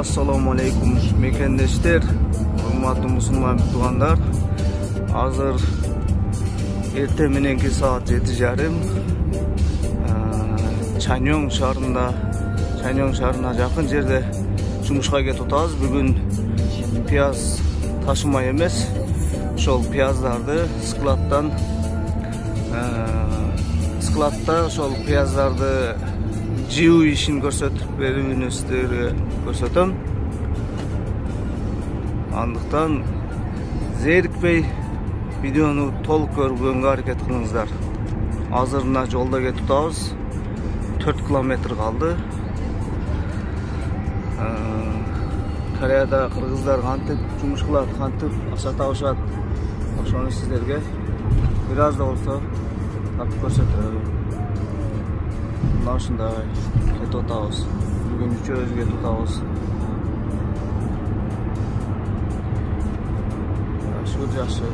Assalamu alaikum mekendештер, урматтуу мусулман туугандар. Азыр эртең мененки саат 7:30. Чаньон шаарына жакын жерде жумушка кетип атабыз. Бүгүн пияз ташымай эмес, ошол пияздарды складта ошол пияздарды жуу ишин көрсөтүп берүүнү сиздерге көрсөтөм. Андыктан зерикпей видеону толук көргөнгө аракет кылыңыздар. Азыр мына жолдо кетип атабыз. 4 километр калды. Кореяда кыргыздар кантип жумуш кылат, кантип акча табышат, ошону сиздерге бир аз да болсо тартып көрсөтөм. Мына ушундай кетип атабыз. Бүгүн үчөөбүз кетип атабыз. Жакшы.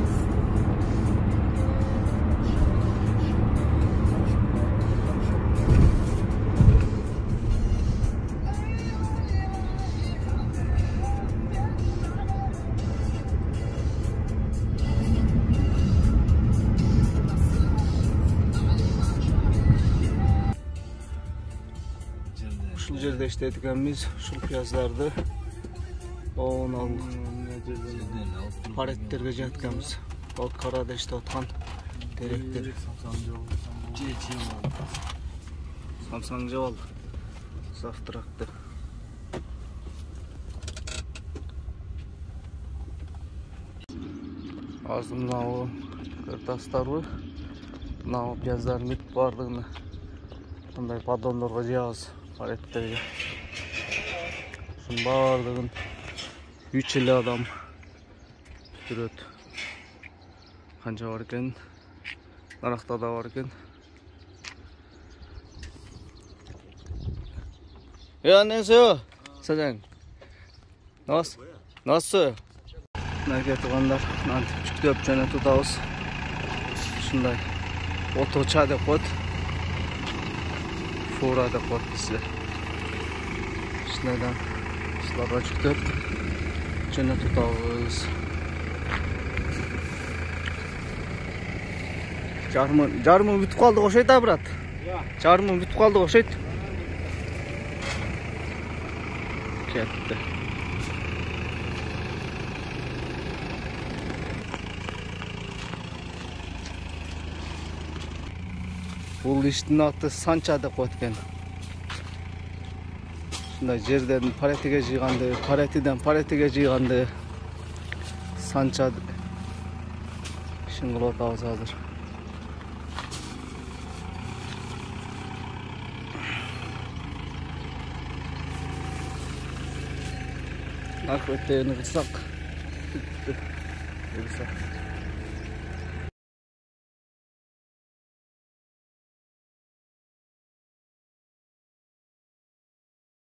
Ушул жерде иштейт экенбиз, ушул пияздарды пареттерге жеткенбиз. Ол карада иштеп аткан теректер. Самсаң жеп алды. Завтракты. Азыр мынау кыртастарбы? Мынау пияздардын бүт бардыгын мындай поддондорго жаябыз, пареттерге. Ушунун бардыгын 3 эле адам жүрөт. Канча бар экен? Наракта да бар экен. 안녕하세요. 사장님. 나왔어요. Narke tuğanlar, nanti çıktı öpçene tutağız. Şunday, otoça da kot. Fura da kot bizler. Şunaydan, şunlara çıktı öpçene tutağız. Jarmı bitip kaldı oşayt ha brat. Jarmı bitip kaldı oşayt. Ketdi. Бул иштин аты санча деп коет экен. Ушундай жерден паретиге жыйганды, паретиден паретиге жыйганды санча ишин кылып атабыз азыр. Акыбеттерин кырсак.